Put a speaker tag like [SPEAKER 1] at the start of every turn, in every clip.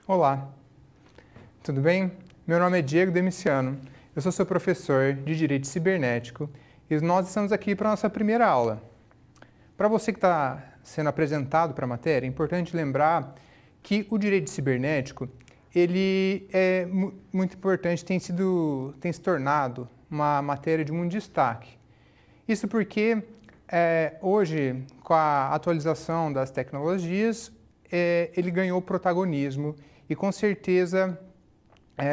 [SPEAKER 1] Olá, tudo bem? Meu nome é Diego Demiciano, eu sou seu professor de Direito Cibernético e nós estamos aqui para a nossa primeira aula. Para você que está sendo apresentado para a matéria, é importante lembrar que o direito cibernético ele é muito importante, tem se tornado uma matéria de muito destaque. Isso porque hoje, com a atualização das tecnologias, ele ganhou protagonismo e com certeza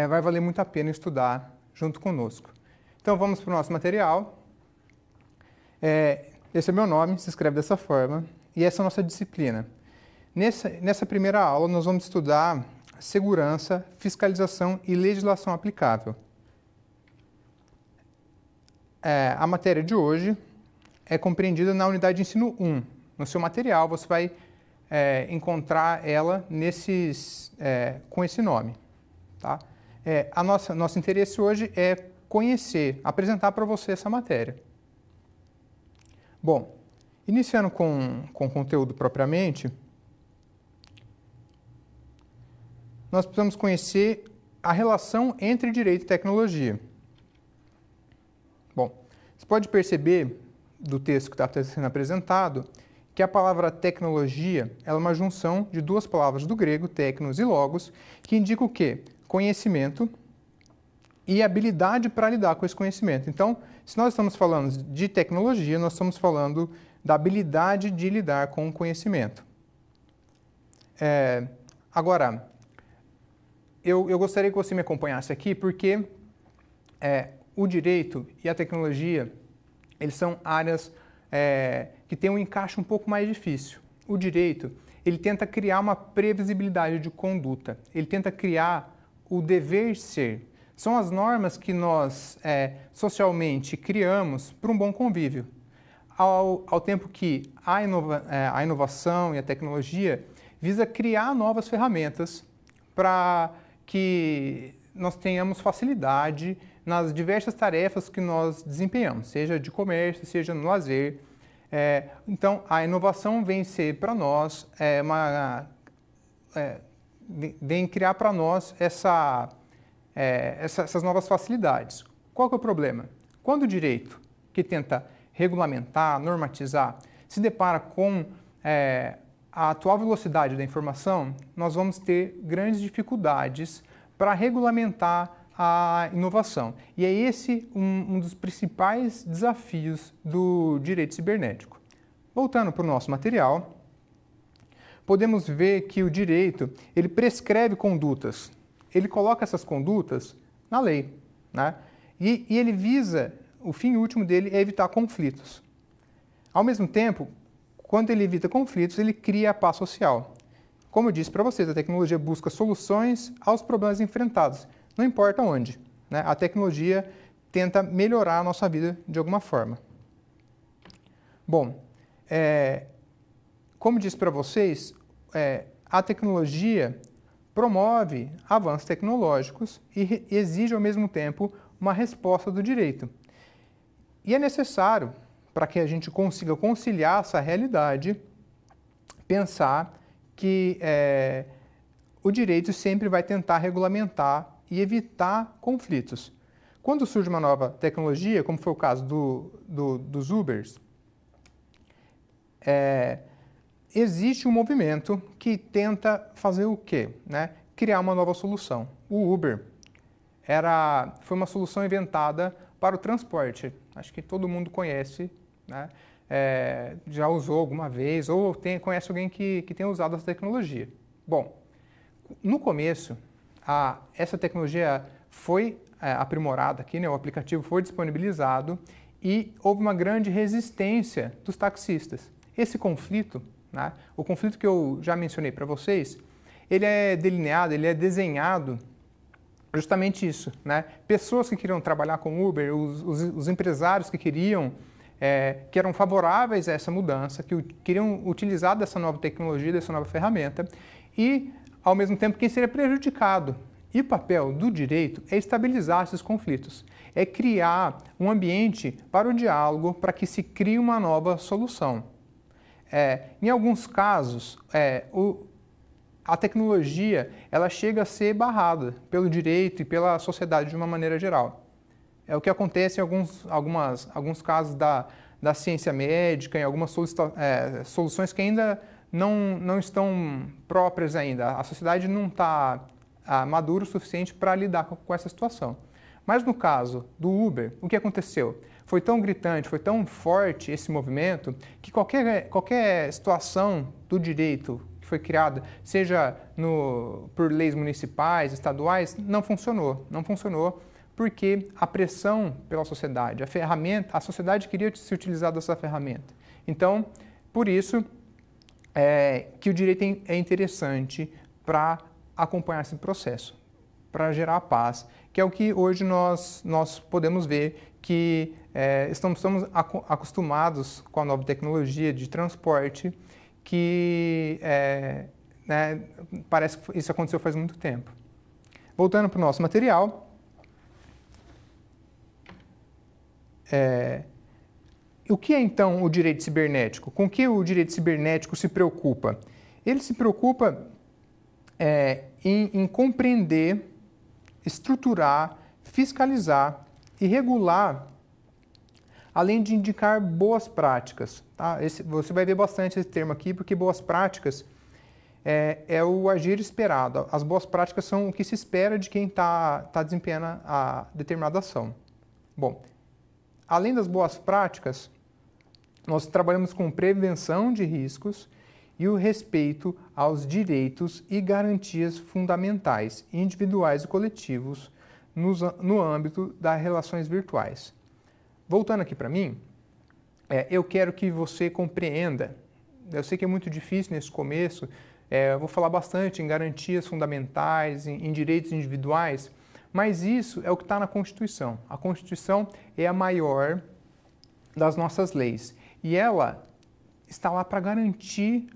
[SPEAKER 1] vai valer muito a pena estudar junto conosco. Então vamos para o nosso material. Esse é meu nome, se escreve dessa forma, e essa é a nossa disciplina. Nessa primeira aula nós vamos estudar segurança, fiscalização e legislação aplicável. A matéria de hoje é compreendida na unidade de ensino 1. No seu material você vai encontrar ela com esse nome. Tá? Nosso interesse hoje é conhecer, apresentar para você essa matéria. Bom, iniciando com o conteúdo propriamente, nós precisamos conhecer a relação entre direito e tecnologia. Bom, você pode perceber do texto que está sendo apresentado que a palavra tecnologia ela é uma junção de duas palavras do grego, technos e logos, que indica o quê? Conhecimento e habilidade para lidar com esse conhecimento. Então, se nós estamos falando de tecnologia, nós estamos falando da habilidade de lidar com o conhecimento. Agora, eu gostaria que você me acompanhasse aqui, porque o direito e a tecnologia, eles são áreas que têm um encaixe um pouco mais difícil. O direito, ele tenta criar uma previsibilidade de conduta, ele tenta criar o dever ser. São as normas que nós socialmente criamos para um bom convívio. Ao tempo que a inovação e a tecnologia visa criar novas ferramentas para que nós tenhamos facilidade nas diversas tarefas que nós desempenhamos, seja de comércio, seja no lazer. Então, a inovação vem ser para nós, vem criar para nós essas novas facilidades. Qual que é o problema? Quando o direito, que tenta regulamentar, normatizar, se depara com a atual velocidade da informação, nós vamos ter grandes dificuldades para regulamentar a inovação. E é esse um dos principais desafios do direito cibernético. Voltando para o nosso material, podemos ver que o direito ele prescreve condutas. Ele coloca essas condutas na lei, né? E ele visa, o fim último dele é evitar conflitos. Ao mesmo tempo, quando ele evita conflitos, ele cria a paz social. Como eu disse para vocês, a tecnologia busca soluções aos problemas enfrentados, não importa onde, né? A tecnologia tenta melhorar a nossa vida de alguma forma. Bom, como disse para vocês, a tecnologia promove avanços tecnológicos e exige, ao mesmo tempo, uma resposta do direito. E é necessário, para que a gente consiga conciliar essa realidade, pensar que o direito sempre vai tentar regulamentar e evitar conflitos. Quando surge uma nova tecnologia, como foi o caso dos Ubers, existe um movimento que tenta fazer o quê? Né? Criar uma nova solução. O Uber foi uma solução inventada para o transporte. Acho que todo mundo conhece, né? Já usou alguma vez ou conhece alguém que tenha usado essa tecnologia. Bom, no começo, essa tecnologia foi aprimorada aqui, né? O aplicativo foi disponibilizado e houve uma grande resistência dos taxistas. Esse conflito, né? O conflito que eu já mencionei para vocês, ele é delineado, ele é desenhado justamente isso, né? Pessoas que queriam trabalhar com Uber, os empresários que eram favoráveis a essa mudança, que queriam utilizar dessa nova tecnologia, dessa nova ferramenta, e, ao mesmo tempo, quem seria prejudicado. E o papel do direito é estabilizar esses conflitos, é criar um ambiente para o diálogo, para que se crie uma nova solução. Em alguns casos, a tecnologia ela chega a ser barrada pelo direito e pela sociedade de uma maneira geral. É o que acontece em alguns casos da ciência médica, em algumas soluções que ainda não estão próprias ainda. A sociedade não está madura o suficiente para lidar com essa situação. Mas no caso do Uber, o que aconteceu? Foi tão gritante, foi tão forte esse movimento, que qualquer situação do direito que foi criada, seja por leis municipais, estaduais, não funcionou. Não funcionou porque a pressão pela sociedade, a sociedade queria se utilizar dessa ferramenta. Então, por isso que o direito é interessante para acompanhar esse processo, para gerar paz, que é o que hoje nós podemos ver que estamos acostumados com a nova tecnologia de transporte, que parece que isso aconteceu faz muito tempo. Voltando para o nosso material, o que é então o direito cibernético? Com que o direito cibernético se preocupa? Ele se preocupa em compreender, estruturar, fiscalizar e regular, além de indicar boas práticas. Tá? Você vai ver bastante esse termo aqui, porque boas práticas é o agir esperado. As boas práticas são o que se espera de quem está desempenhando a determinada ação. Bom, além das boas práticas, nós trabalhamos com prevenção de riscos e o respeito aos direitos e garantias fundamentais, individuais e coletivos, no âmbito das relações virtuais. Voltando aqui para mim, eu quero que você compreenda, eu sei que é muito difícil nesse começo, eu vou falar bastante em garantias fundamentais, em direitos individuais, mas isso é o que está na Constituição. A Constituição é a maior das nossas leis e ela está lá para garantir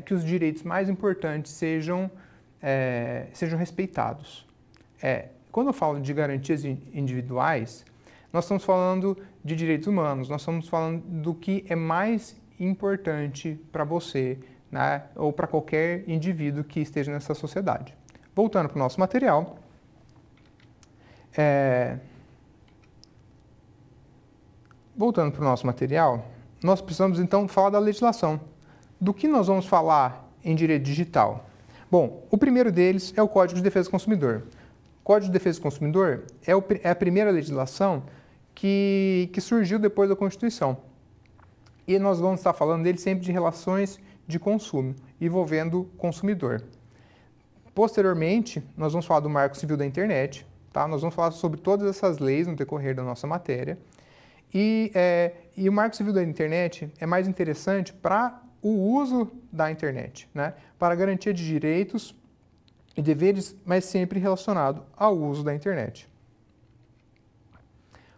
[SPEAKER 1] que os direitos mais importantes sejam respeitados. Quando eu falo de garantias individuais, nós estamos falando de direitos humanos, nós estamos falando do que é mais importante para você, né, ou para qualquer indivíduo que esteja nessa sociedade. Voltando para o nosso material, nós precisamos então falar da legislação. Do que nós vamos falar em direito digital? Bom, o primeiro deles é o Código de Defesa do Consumidor. O Código de Defesa do Consumidor é a primeira legislação que surgiu depois da Constituição. E nós vamos estar falando dele sempre de relações de consumo, envolvendo o consumidor. Posteriormente, nós vamos falar do Marco Civil da Internet, tá? Nós vamos falar sobre todas essas leis no decorrer da nossa matéria. E o Marco Civil da Internet é mais interessante para o uso da internet, né? Para a garantia de direitos e deveres, mas sempre relacionado ao uso da internet.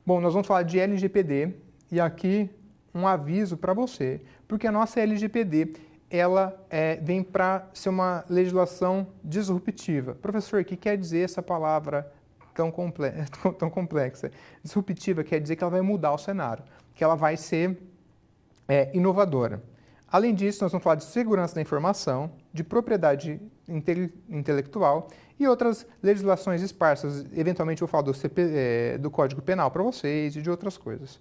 [SPEAKER 1] Bom, nós vamos falar de LGPD e aqui um aviso para você, porque a nossa LGPD ela vem para ser uma legislação disruptiva. Professor, o que quer dizer essa palavra tão complexa? Disruptiva quer dizer que ela vai mudar o cenário, que ela vai ser inovadora. Além disso, nós vamos falar de segurança da informação, de propriedade intelectual e outras legislações esparsas. Eventualmente eu vou falar do Código Penal para vocês e de outras coisas.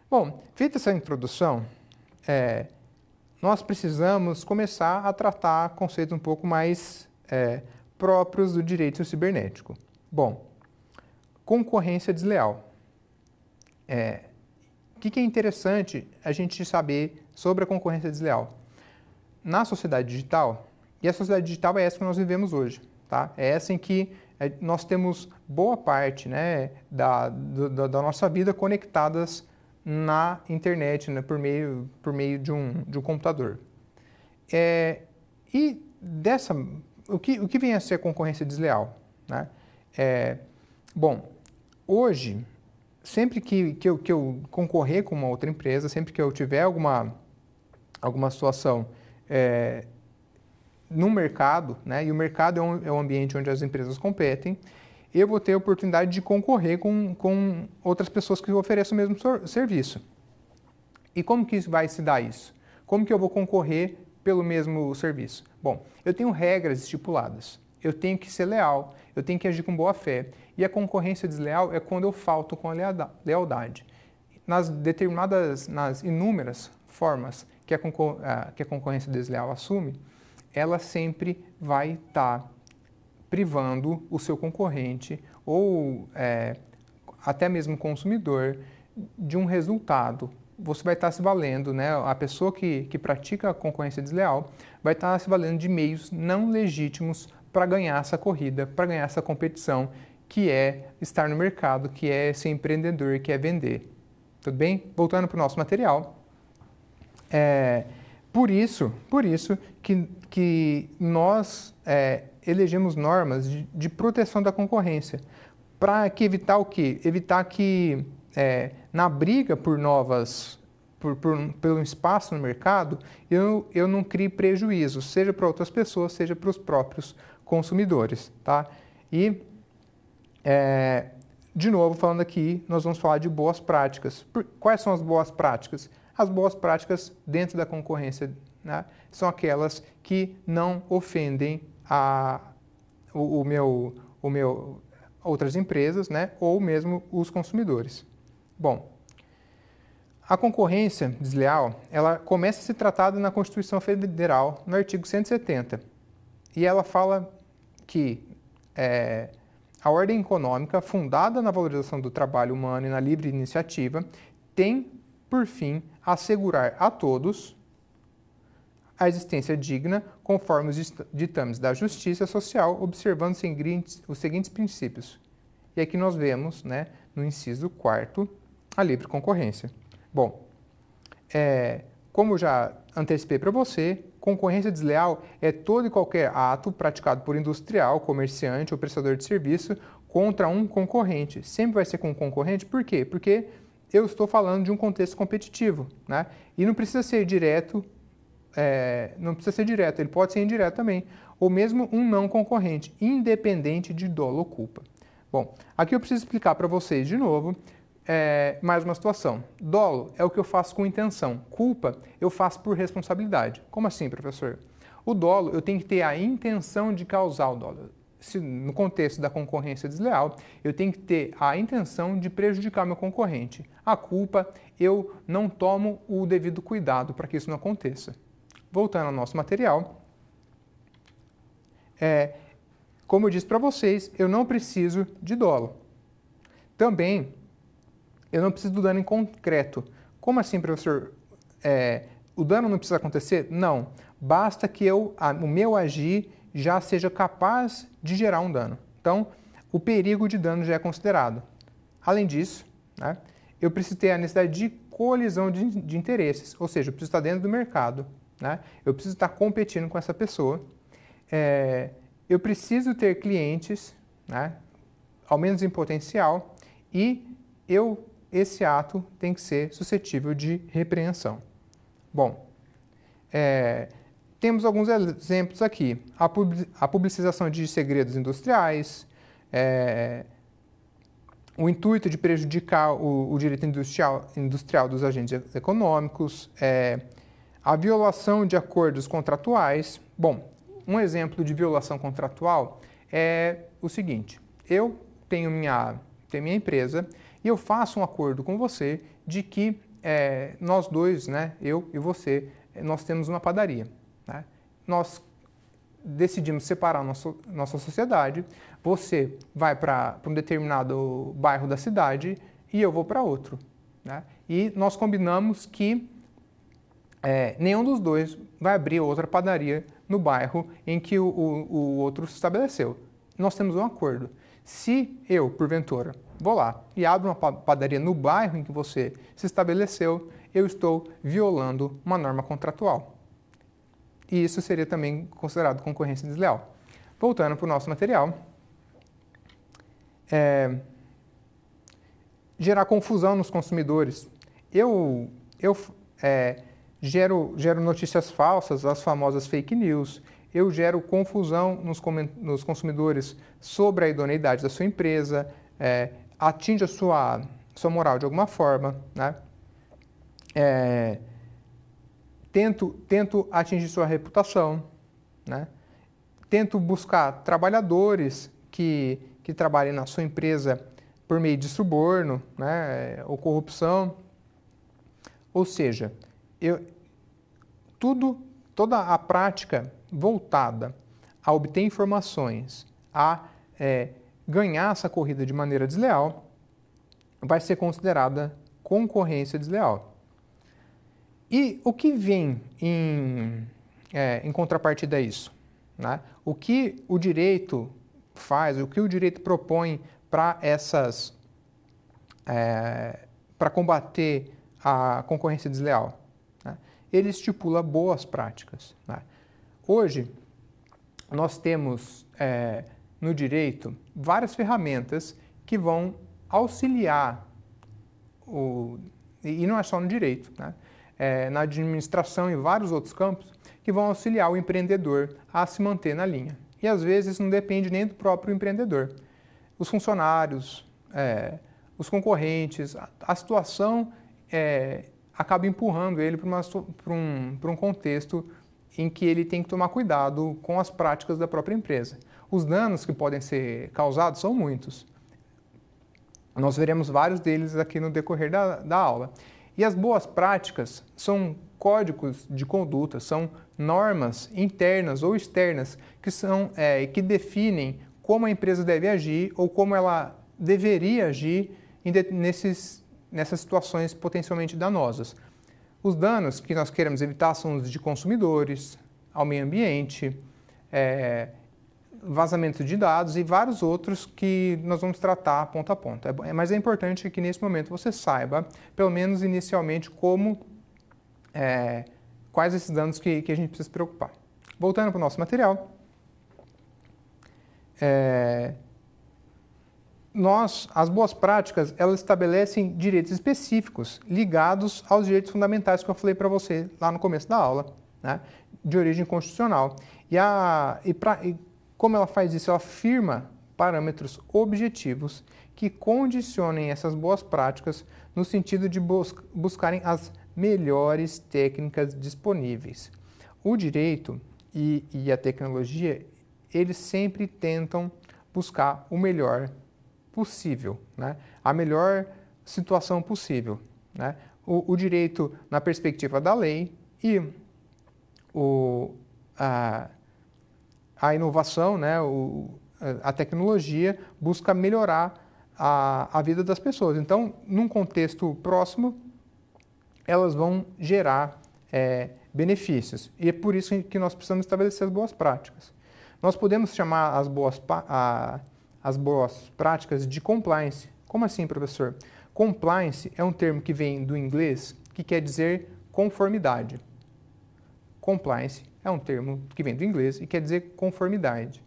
[SPEAKER 1] Bom, feita essa introdução, nós precisamos começar a tratar conceitos um pouco mais próprios do direito cibernético. Bom, concorrência desleal. O que é interessante a gente saber sobre a concorrência desleal? Na sociedade digital, e a sociedade digital é essa que nós vivemos hoje, tá? É essa em que nós temos boa parte, né, da nossa vida conectadas na internet, né, por meio de um computador. O que vem a ser a concorrência desleal, né? Bom, hoje, sempre que eu concorrer com uma outra empresa, sempre que eu tiver alguma situação no mercado, né, e o mercado é um ambiente onde as empresas competem, eu vou ter a oportunidade de concorrer com outras pessoas que ofereçam o mesmo serviço. E como que vai se dar isso? Como que eu vou concorrer pelo mesmo serviço? Bom, eu tenho regras estipuladas, eu tenho que ser leal, eu tenho que agir com boa fé. E a concorrência desleal é quando eu falto com a lealdade. Nas inúmeras formas que a concorrência desleal assume, ela sempre vai estar privando o seu concorrente ou até mesmo o consumidor de um resultado. Você vai estar se valendo, né? A pessoa que pratica a concorrência desleal vai estar se valendo de meios não legítimos para ganhar essa corrida, para ganhar essa competição, que é estar no mercado, que é ser empreendedor, que é vender. Tudo bem? Voltando para o nosso material. Por isso que nós elegemos normas de proteção da concorrência, para evitar o quê? Evitar que na briga por pelo espaço no mercado, eu não crie prejuízo, seja para outras pessoas, seja para os próprios consumidores, tá? E, de novo, falando aqui, nós vamos falar de boas práticas. Quais são as boas práticas? As boas práticas dentro da concorrência, né, são aquelas que não ofendem outras empresas, né, ou mesmo os consumidores. Bom, a concorrência desleal, ela começa a ser tratada na Constituição Federal, no artigo 170. E ela fala que a ordem econômica, fundada na valorização do trabalho humano e na livre iniciativa, tem por fim assegurar a todos a existência digna, conforme os ditames da justiça social, observando os seguintes princípios. E aqui nós vemos, né, no inciso 4º, a livre concorrência. Bom, como eu já antecipei para você, concorrência desleal é todo e qualquer ato praticado por industrial, comerciante ou prestador de serviço contra um concorrente. Sempre vai ser com um concorrente, por quê? Porque eu estou falando de um contexto competitivo, né? E não precisa ser direto, ele pode ser indireto também, ou mesmo um não concorrente, independente de dolo ou culpa. Bom, aqui eu preciso explicar para vocês de novo mais uma situação. Dolo é o que eu faço com intenção, culpa eu faço por responsabilidade. Como assim, professor? O dolo, eu tenho que ter a intenção de causar o dolo. No contexto da concorrência desleal, eu tenho que ter a intenção de prejudicar meu concorrente. A culpa, eu não tomo o devido cuidado para que isso não aconteça. Voltando ao nosso material, como eu disse para vocês, eu não preciso de dolo. Também, eu não preciso do dano em concreto. Como assim, professor? O dano não precisa acontecer? Não. Basta que o meu agir já seja capaz de gerar um dano. Então, o perigo de dano já é considerado. Além disso, né, eu preciso ter a necessidade de colisão de interesses, ou seja, eu preciso estar dentro do mercado, né, eu preciso estar competindo com essa pessoa, eu preciso ter clientes, né, ao menos em potencial, e esse ato tem que ser suscetível de repreensão. Bom, temos alguns exemplos aqui. A publicização de segredos industriais, o intuito de prejudicar o direito industrial dos agentes econômicos, a violação de acordos contratuais. Bom, um exemplo de violação contratual é o seguinte: eu tenho minha empresa e eu faço um acordo com você de que nós dois, né, eu e você, nós temos uma padaria. Né? Nós decidimos separar nossa sociedade, você vai para um determinado bairro da cidade e eu vou para outro. Né? E nós combinamos que nenhum dos dois vai abrir outra padaria no bairro em que o outro se estabeleceu. Nós temos um acordo. Se eu, porventura, vou lá e abro uma padaria no bairro em que você se estabeleceu, eu estou violando uma norma contratual. E isso seria também considerado concorrência desleal. Voltando para o nosso material. Gerar confusão nos consumidores. Eu gero notícias falsas, as famosas fake news. Eu gero confusão nos consumidores sobre a idoneidade da sua empresa, atinge a sua moral de alguma forma, né? tento atingir sua reputação, né? Tento buscar trabalhadores que trabalhem na sua empresa por meio de suborno, né? Ou corrupção. Ou seja, toda a prática voltada a obter informações, a ganhar essa corrida de maneira desleal, vai ser considerada concorrência desleal. E o que vem em contrapartida a isso, né? O que o direito faz, o que o direito propõe para para combater a concorrência desleal, né? Ele estipula boas práticas, né? Hoje, nós temos no direito várias ferramentas que vão auxiliar, e não é só no direito, né? Na administração e vários outros campos, que vão auxiliar o empreendedor a se manter na linha. E às vezes não depende nem do próprio empreendedor. Os funcionários, os concorrentes, a situação acaba empurrando ele para um contexto em que ele tem que tomar cuidado com as práticas da própria empresa. Os danos que podem ser causados são muitos. Nós veremos vários deles aqui no decorrer da aula. E as boas práticas são códigos de conduta, são normas internas ou externas que definem como a empresa deve agir ou como ela deveria agir nessas situações potencialmente danosas. Os danos que nós queremos evitar são os de consumidores, ao meio ambiente, vazamento de dados e vários outros que nós vamos tratar ponto a ponto. Mas é importante que nesse momento você saiba, pelo menos inicialmente, quais esses danos que a gente precisa se preocupar. Voltando para o nosso material, as boas práticas, elas estabelecem direitos específicos ligados aos direitos fundamentais que eu falei para você lá no começo da aula, né, de origem constitucional. Como ela faz isso? Ela firma parâmetros objetivos que condicionem essas boas práticas no sentido de buscarem as melhores técnicas disponíveis. O direito e a tecnologia, eles sempre tentam buscar o melhor possível, né? A melhor situação possível, né? O direito na perspectiva da lei e a inovação, né? A tecnologia busca melhorar a vida das pessoas. Então, num contexto próximo, elas vão gerar benefícios. E é por isso que nós precisamos estabelecer as boas práticas. Nós podemos chamar as boas práticas de compliance. Como assim, professor? Compliance é um termo que vem do inglês que quer dizer conformidade. Compliance é um termo que vem do inglês e quer dizer conformidade.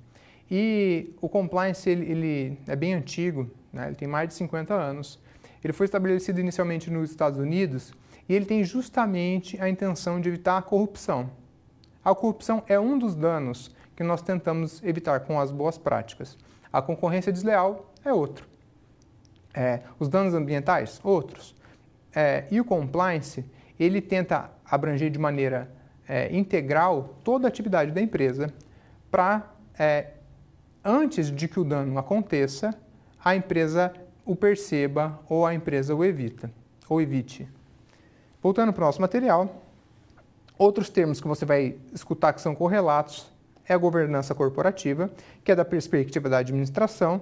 [SPEAKER 1] E o compliance ele é bem antigo, né? Ele tem mais de 50 anos. Ele foi estabelecido inicialmente nos Estados Unidos e ele tem justamente a intenção de evitar a corrupção. A corrupção é um dos danos que nós tentamos evitar com as boas práticas. A concorrência desleal é outro. Os danos ambientais, outros. E o compliance, ele tenta abranger de maneira integral toda a atividade da empresa para, antes de que o dano aconteça, a empresa o perceba ou a empresa o evite. Voltando para o nosso material, outros termos que você vai escutar que são correlatos é a governança corporativa, que é da perspectiva da administração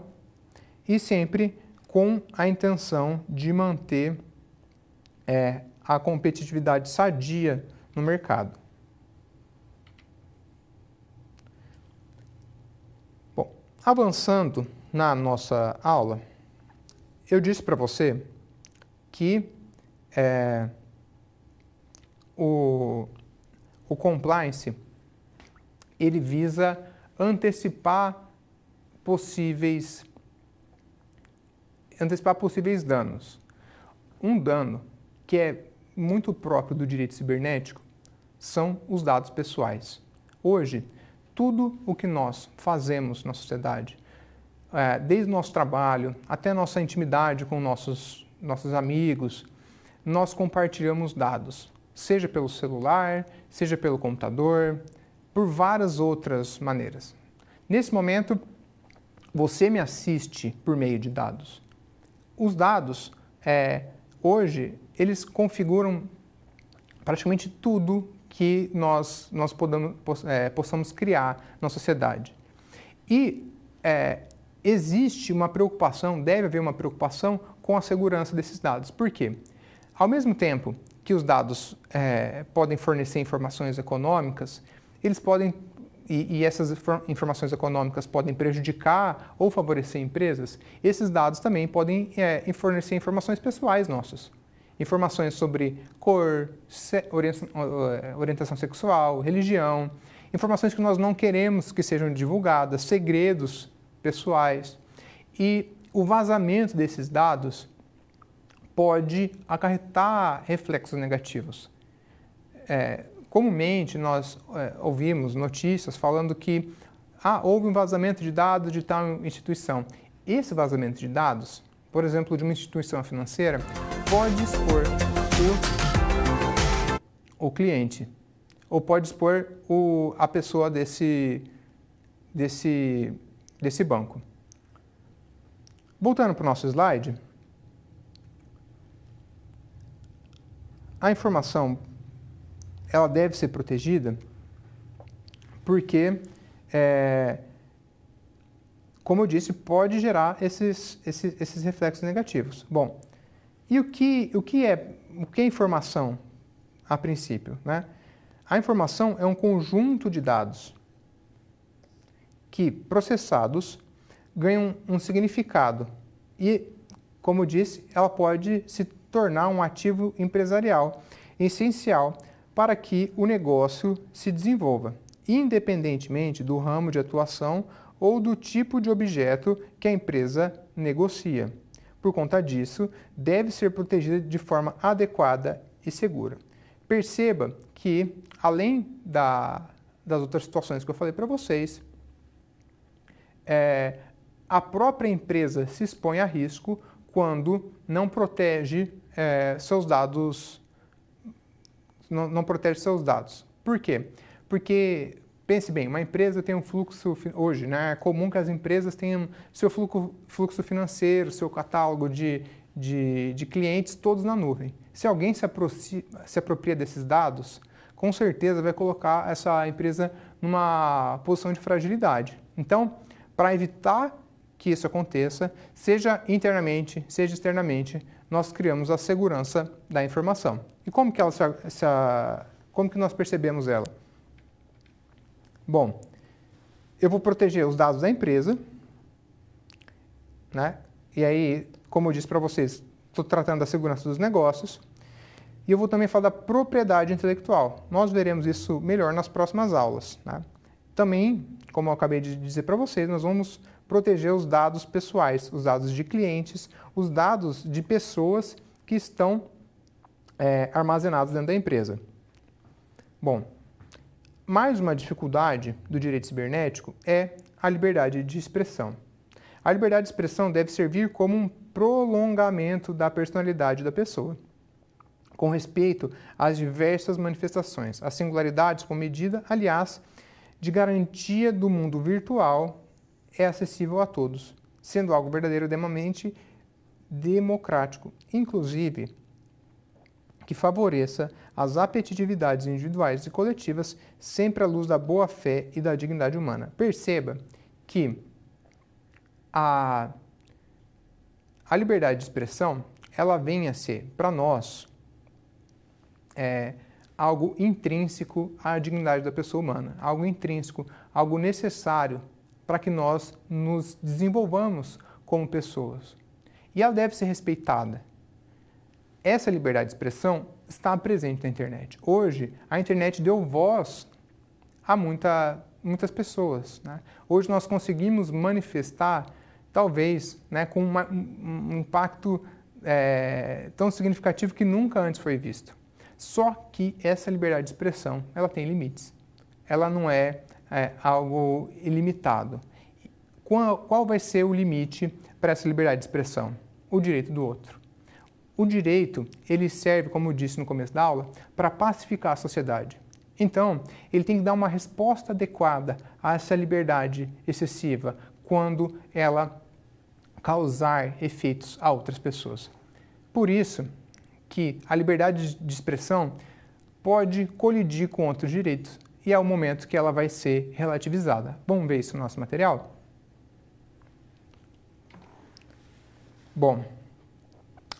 [SPEAKER 1] e sempre com a intenção de manter a competitividade sadia no mercado. Bom, avançando na nossa aula, eu disse para você que o compliance ele visa antecipar possíveis danos. Um dano que é muito próprio do direito cibernético são os dados pessoais. Hoje, tudo o que nós fazemos na sociedade, desde o nosso trabalho até a nossa intimidade com nossos amigos, nós compartilhamos dados, seja pelo celular, seja pelo computador, por várias outras maneiras. Nesse momento, você me assiste por meio de dados. Os dados, hoje, eles configuram praticamente tudo que nós possamos criar na sociedade. E existe uma preocupação, deve haver uma preocupação com a segurança desses dados. Por quê? Ao mesmo tempo que os dados podem fornecer informações econômicas, eles podem, e essas informações econômicas podem prejudicar ou favorecer empresas, esses dados também podem fornecer informações pessoais nossas. Informações sobre cor, orientação sexual, religião, informações que nós não queremos que sejam divulgadas, segredos pessoais. E o vazamento desses dados pode acarretar reflexos negativos. Comumente, nós ouvimos notícias falando que houve um vazamento de dados de tal instituição. Esse vazamento de dados, por exemplo, de uma instituição financeira, pode expor o cliente, ou pode expor a pessoa desse banco. Voltando para o nosso slide, a informação ela deve ser protegida porque, como eu disse, pode gerar esses reflexos negativos. Bom, e o que é informação a princípio, né? A informação é um conjunto de dados que, processados, ganham um significado e, como eu disse, ela pode se tornar um ativo empresarial essencial para que o negócio se desenvolva, independentemente do ramo de atuação ou do tipo de objeto que a empresa negocia. Por conta disso, deve ser protegida de forma adequada e segura. Perceba que, além das outras situações que eu falei para vocês, a própria empresa se expõe a risco quando não protege seus dados. Não protege seus dados. Por quê? Porque, pense bem, uma empresa tem um fluxo, hoje, né, é comum que as empresas tenham seu fluxo financeiro, seu catálogo de clientes todos na nuvem. Se alguém se apropria desses dados, com certeza vai colocar essa empresa numa posição de fragilidade. Então, para evitar que isso aconteça, seja internamente, seja externamente, nós criamos a segurança da informação. E como que nós percebemos ela? Bom, eu vou proteger os dados da empresa, né? E aí, como eu disse para vocês, estou tratando da segurança dos negócios. E eu vou também falar da propriedade intelectual. Nós veremos isso melhor nas próximas aulas, né? Também, como eu acabei de dizer para vocês, nós vamos proteger os dados pessoais, os dados de clientes, os dados de pessoas que estão armazenados dentro da empresa. Bom, mais uma dificuldade do direito cibernético é a liberdade de expressão. A liberdade de expressão deve servir como um prolongamento da personalidade da pessoa, com respeito às diversas manifestações, as singularidades com medida, aliás, de garantia do mundo virtual é acessível a todos, sendo algo verdadeiramente democrático, inclusive que favoreça as apetitividades individuais e coletivas, sempre à luz da boa-fé e da dignidade humana. Perceba que a liberdade de expressão, ela vem a ser, para nós, algo intrínseco à dignidade da pessoa humana, algo intrínseco, algo necessário para que nós nos desenvolvamos como pessoas. E ela deve ser respeitada. Essa liberdade de expressão está presente na internet. Hoje, a internet deu voz a muitas pessoas, né? Hoje nós conseguimos manifestar, talvez, né, com um impacto tão significativo que nunca antes foi visto. Só que essa liberdade de expressão, ela tem limites. Ela não é algo ilimitado. Qual vai ser o limite para essa liberdade de expressão? O direito do outro. O direito, ele serve, como eu disse no começo da aula, para pacificar a sociedade. Então, ele tem que dar uma resposta adequada a essa liberdade excessiva quando ela causar efeitos a outras pessoas. Por isso que a liberdade de expressão pode colidir com outros direitos e é o momento que ela vai ser relativizada. Vamos ver isso no nosso material? Bom,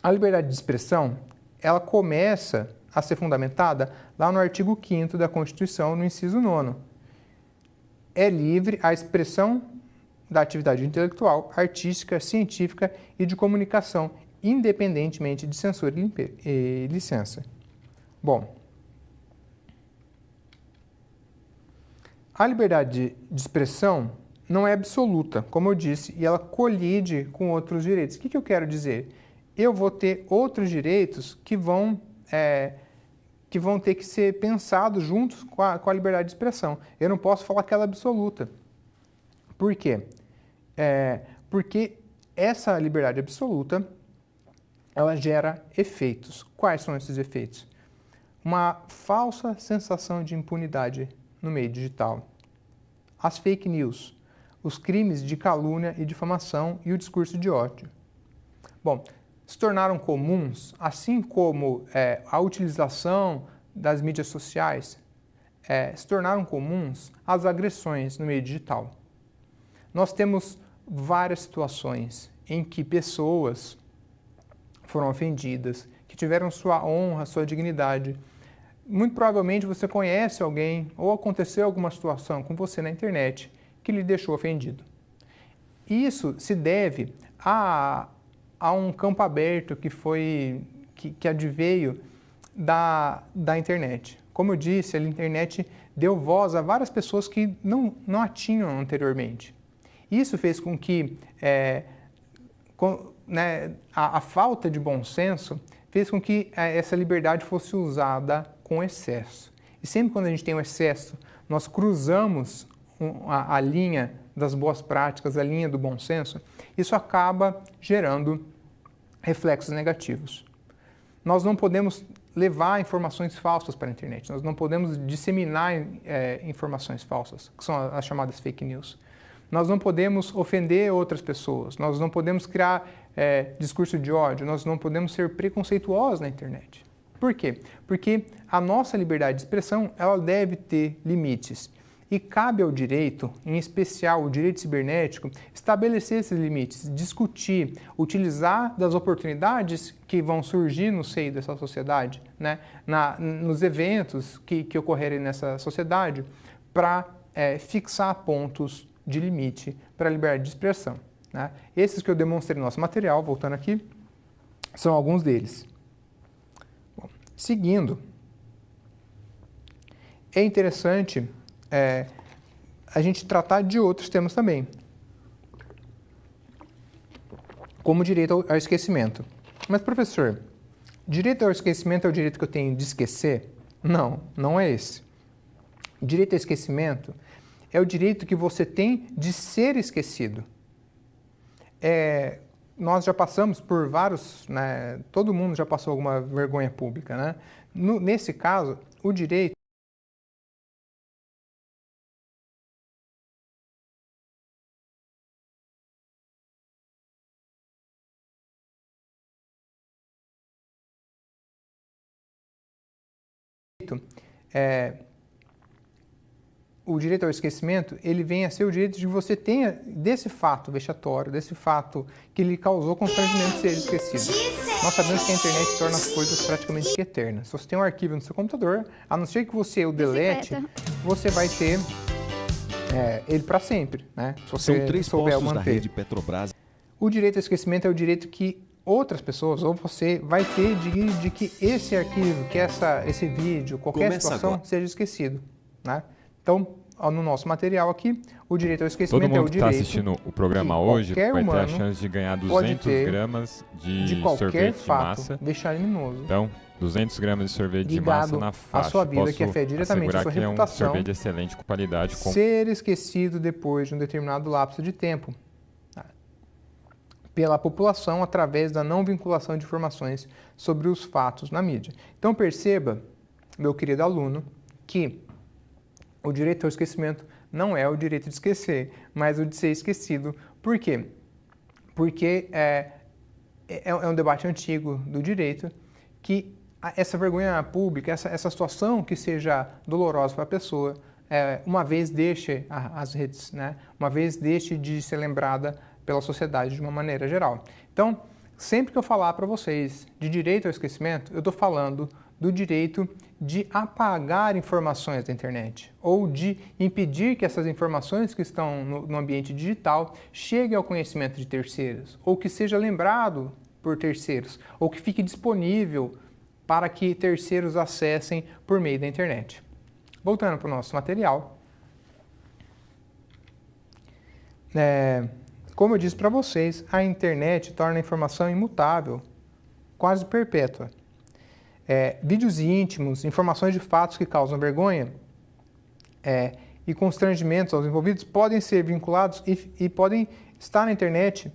[SPEAKER 1] a liberdade de expressão, ela começa a ser fundamentada lá no artigo 5º da Constituição, no inciso 9º. É livre a expressão da atividade intelectual, artística, científica e de comunicação, independentemente de censura e licença. Bom, a liberdade de expressão não é absoluta, como eu disse, e ela colide com outros direitos. O que eu quero dizer? Eu vou ter outros direitos que vão ter que ser pensados juntos com a liberdade de expressão. Eu não posso falar que ela é absoluta. Por quê? Porque essa liberdade absoluta, ela gera efeitos. Quais são esses efeitos? Uma falsa sensação de impunidade no meio digital. As fake news, os crimes de calúnia e difamação e o discurso de ódio. Bom, se tornaram comuns, assim como a utilização das mídias sociais, se tornaram comuns as agressões no meio digital. Nós temos várias situações em que pessoas foram ofendidas, que tiveram sua honra, sua dignidade. Muito provavelmente você conhece alguém ou aconteceu alguma situação com você na internet que lhe deixou ofendido. Isso se deve a um campo aberto que adveio da internet. Como eu disse, a internet deu voz a várias pessoas que não a tinham anteriormente. Isso fez com que a falta de bom senso fez com que essa liberdade fosse usada com excesso. E sempre quando a gente tem um excesso, nós cruzamos a linha das boas práticas, a linha do bom senso, isso acaba gerando reflexos negativos. Nós não podemos levar informações falsas para a internet, nós não podemos disseminar informações falsas, que são as chamadas fake news. Nós não podemos ofender outras pessoas, nós não podemos criar discurso de ódio, nós não podemos ser preconceituosos na internet. Por quê? Porque a nossa liberdade de expressão, ela deve ter limites. E cabe ao direito, em especial o direito cibernético, estabelecer esses limites, discutir, utilizar das oportunidades que vão surgir no seio dessa sociedade, né? Nos eventos que ocorrerem nessa sociedade, para fixar pontos de limite para a liberdade de expressão, né? Esses que eu demonstrei no nosso material, voltando aqui, são alguns deles. Bom, seguindo, é interessante a gente tratar de outros temas também, como direito ao esquecimento. Mas, professor, direito ao esquecimento é o direito que eu tenho de esquecer? Não, não é esse. Direito ao esquecimento é o direito que você tem de ser esquecido. Nós já passamos por vários, né, todo mundo já passou alguma vergonha pública, né? Nesse caso, o direito ao esquecimento, ele vem a ser o direito de você tenha desse fato vexatório, desse fato que lhe causou constrangimento de ser esquecido. Nós sabemos que a internet torna as coisas praticamente que eternas. Se você tem um arquivo no seu computador, a não ser que você o delete, você vai ter ele para sempre, né? Se você
[SPEAKER 2] São 3
[SPEAKER 1] souber
[SPEAKER 2] postos da
[SPEAKER 1] manter.
[SPEAKER 2] rede Petrobras.
[SPEAKER 1] O direito ao esquecimento é o direito que outras pessoas, ou você, vai ter de que esse arquivo, que esse vídeo, qualquer
[SPEAKER 2] Começa
[SPEAKER 1] situação,
[SPEAKER 2] agora.
[SPEAKER 1] seja esquecido, né? Então, no nosso material aqui, o direito ao
[SPEAKER 3] Todo
[SPEAKER 1] esquecimento é o
[SPEAKER 3] mundo que está
[SPEAKER 1] direito
[SPEAKER 3] assistindo o programa
[SPEAKER 1] que
[SPEAKER 3] hoje
[SPEAKER 1] qualquer
[SPEAKER 3] vai ter a
[SPEAKER 1] humano
[SPEAKER 3] chance de ganhar
[SPEAKER 1] pode
[SPEAKER 3] 200
[SPEAKER 1] ter
[SPEAKER 3] gramas
[SPEAKER 1] de
[SPEAKER 3] de
[SPEAKER 1] qualquer
[SPEAKER 3] sorvete de
[SPEAKER 1] fato
[SPEAKER 3] massa.
[SPEAKER 1] vexaminoso
[SPEAKER 3] Então, 200 gramas de sorvete de massa
[SPEAKER 1] ligado
[SPEAKER 3] na
[SPEAKER 1] à
[SPEAKER 3] faixa.
[SPEAKER 1] sua vida,
[SPEAKER 3] Posso
[SPEAKER 1] que afeta diretamente a
[SPEAKER 3] assegurar
[SPEAKER 1] sua
[SPEAKER 3] que é um
[SPEAKER 1] reputação,
[SPEAKER 3] sorvete de excelente qualidade. Com...
[SPEAKER 1] ser esquecido depois de um determinado lapso de tempo pela população através da não vinculação de informações sobre os fatos na mídia. Então perceba, meu querido aluno, que O direito ao esquecimento não é o direito de esquecer, mas o de ser esquecido. Por quê? Porque é um debate antigo do direito que essa vergonha pública, essa situação que seja dolorosa para a pessoa, uma vez deixe as redes, né? Uma vez deixe de ser lembrada pela sociedade de uma maneira geral. Então, sempre que eu falar para vocês de direito ao esquecimento, eu estou falando do direito de apagar informações da internet ou de impedir que essas informações que estão no ambiente digital cheguem ao conhecimento de terceiros ou que seja lembrado por terceiros ou que fique disponível para que terceiros acessem por meio da internet. Voltando para o nosso material, como eu disse para vocês, a internet torna a informação imutável, quase perpétua. Vídeos íntimos, informações de fatos que causam vergonha e constrangimentos aos envolvidos podem ser vinculados e podem estar na internet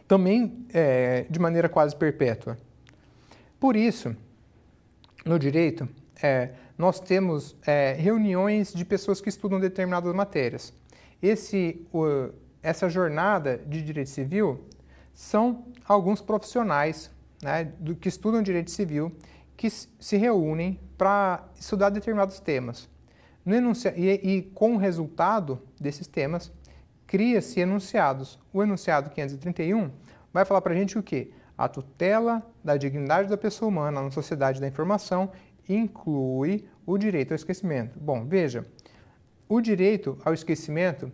[SPEAKER 1] também de maneira quase perpétua. Por isso, no direito, nós temos reuniões de pessoas que estudam determinadas matérias. Essa jornada de direito civil são alguns profissionais, né, que estudam direito civil, que se reúnem para estudar determinados temas. E com o resultado desses temas, cria-se enunciados. O enunciado 531 vai falar para a gente o quê? A tutela da dignidade da pessoa humana na sociedade da informação inclui o direito ao esquecimento. Bom, veja, o direito ao esquecimento,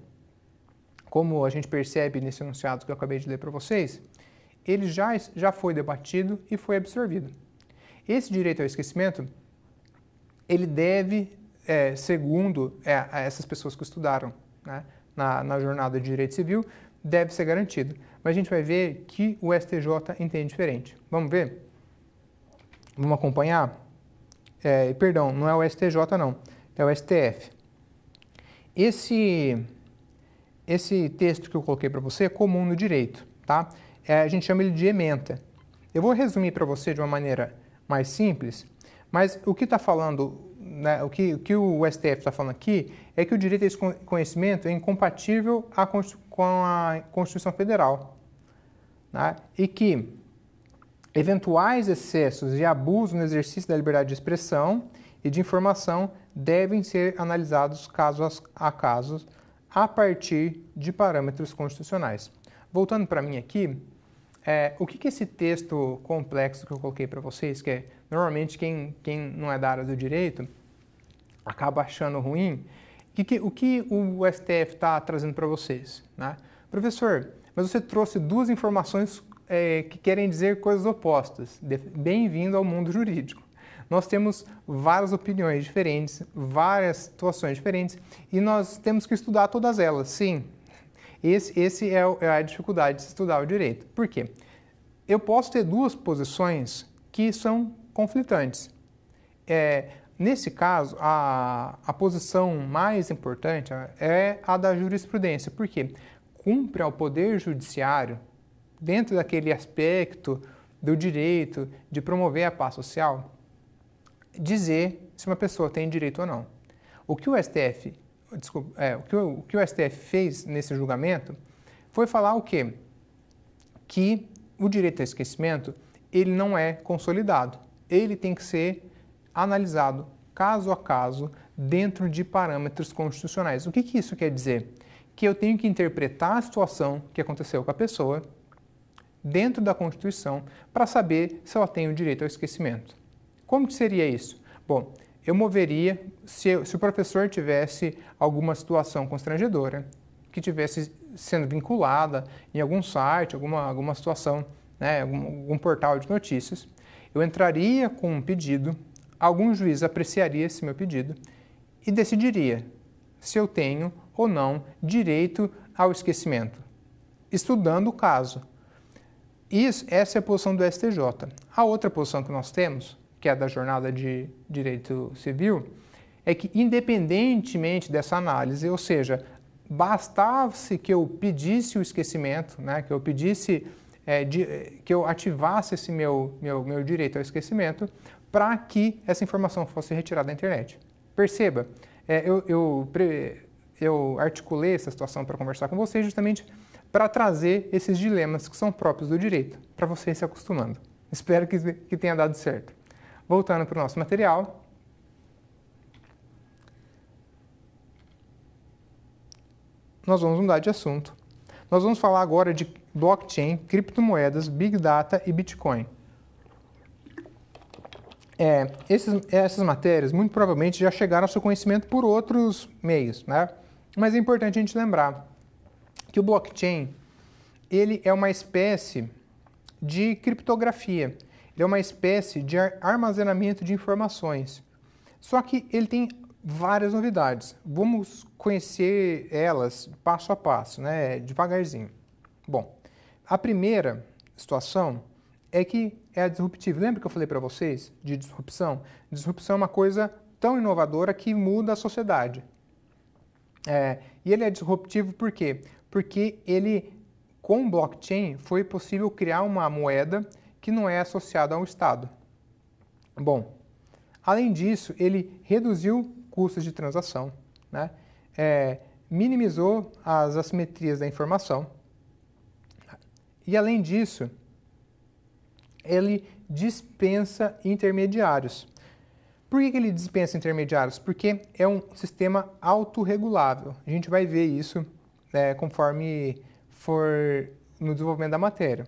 [SPEAKER 1] como a gente percebe nesse enunciado que eu acabei de ler para vocês, ele já foi debatido e foi absorvido. Esse direito ao esquecimento, ele deve, segundo essas pessoas que estudaram, né, na jornada de direito civil, deve ser garantido. Mas a gente vai ver que o STJ entende diferente. Vamos ver? Vamos acompanhar? Perdão, não é o STJ não, é o STF. Esse texto que eu coloquei para você é comum no direito, tá? A gente chama ele de ementa. Eu vou resumir para você de uma maneira mais simples, mas o que está falando, né, o que o STF está falando aqui é que o direito a esse conhecimento é incompatível com a Constituição Federal, né, e que eventuais excessos e abuso no exercício da liberdade de expressão e de informação devem ser analisados caso a caso a partir de parâmetros constitucionais. Voltando para mim aqui, o que esse texto complexo que eu coloquei para vocês, que normalmente quem não é da área do direito acaba achando ruim, o que o STF está trazendo para vocês, né? Professor, mas você trouxe duas informações que querem dizer coisas opostas. Bem-vindo ao mundo jurídico. Nós temos várias opiniões diferentes, várias situações diferentes e nós temos que estudar todas elas, sim. Esse é a dificuldade de estudar o direito. Por quê? Eu posso ter duas posições que são conflitantes. Nesse caso, a posição mais importante é a da jurisprudência. Por quê? Cumpre ao Poder Judiciário, dentro daquele aspecto do direito de promover a paz social, dizer se uma pessoa tem direito ou não. O que o STF fez nesse julgamento foi falar o quê? Que o direito ao esquecimento, ele não é consolidado. Ele tem que ser analisado caso a caso dentro de parâmetros constitucionais. O que isso quer dizer? Que eu tenho que interpretar a situação que aconteceu com a pessoa dentro da Constituição para saber se ela tem o direito ao esquecimento. Como que seria isso? Bom, eu moveria, se o professor tivesse alguma situação constrangedora, que tivesse sendo vinculada em algum site, alguma situação, né, algum portal de notícias, eu entraria com um pedido, algum juiz apreciaria esse meu pedido e decidiria se eu tenho ou não direito ao esquecimento, estudando o caso. Essa é a posição do STJ. A outra posição que nós temos, que é a da jornada de direito civil, é que independentemente dessa análise, ou seja, bastasse que eu pedisse o esquecimento, né, que eu pedisse, que eu ativasse esse meu direito ao esquecimento para que essa informação fosse retirada da internet. Perceba, eu articulei essa situação para conversar com vocês justamente para trazer esses dilemas que são próprios do direito, para vocês se acostumando. Espero que tenha dado certo. Voltando para o nosso material. Nós vamos mudar de assunto. Nós vamos falar agora de blockchain, criptomoedas, Big Data e Bitcoin. Essas matérias, muito provavelmente, já chegaram ao seu conhecimento por outros meios, né? Mas é importante a gente lembrar que o blockchain, ele é uma espécie de criptografia. Ele é uma espécie de armazenamento de informações. Só que ele tem várias novidades. Vamos conhecer elas passo a passo, né? Devagarzinho. Bom, a primeira situação é que é a disruptiva. Lembra que eu falei para vocês de disrupção? Disrupção é uma coisa tão inovadora que muda a sociedade. E ele é disruptivo por quê? Porque com o blockchain, foi possível criar uma moeda que não é associada ao Estado. Bom, além disso, ele reduziu custos de transação, né? Minimizou as assimetrias da informação e, além disso, ele dispensa intermediários. Por que ele dispensa intermediários? Porque é um sistema autorregulável. A gente vai ver isso conforme for no desenvolvimento da matéria.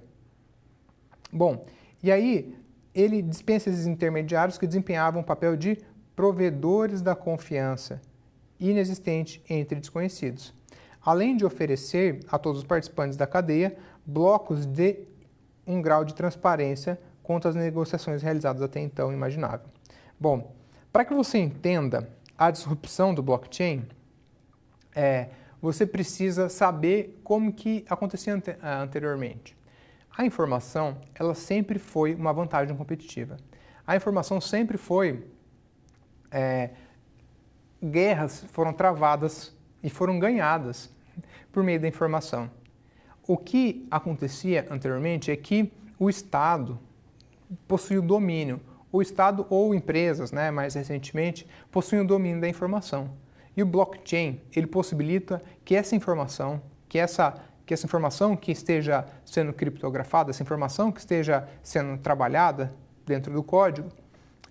[SPEAKER 1] Bom, e aí ele dispensa esses intermediários que desempenhavam o papel de provedores da confiança inexistente entre desconhecidos, além de oferecer a todos os participantes da cadeia blocos de um grau de transparência quanto às negociações realizadas até então imaginável. Bom, para que você entenda a disrupção do blockchain, você precisa saber como que acontecia anteriormente. A informação, ela sempre foi uma vantagem competitiva. A informação sempre foi... guerras foram travadas e foram ganhadas por meio da informação. O que acontecia anteriormente é que o Estado possuía o domínio. O Estado ou empresas, né, mais recentemente, possuem o domínio da informação. E o blockchain, ele possibilita que essa informação, que essa informação que esteja sendo criptografada, essa informação que esteja sendo trabalhada dentro do código,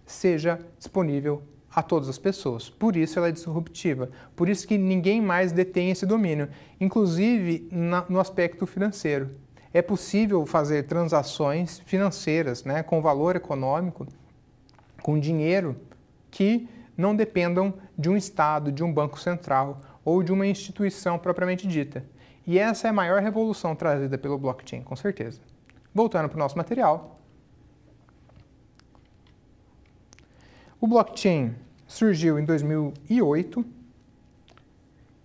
[SPEAKER 1] seja disponível a todas as pessoas. Por isso ela é disruptiva. Por isso que ninguém mais detém esse domínio, inclusive no aspecto financeiro. É possível fazer transações financeiras, né, com valor econômico, com dinheiro que não dependam de um Estado, de um banco central ou de uma instituição propriamente dita. E essa é a maior revolução trazida pelo blockchain, com certeza. Voltando para o nosso material. O blockchain surgiu em 2008,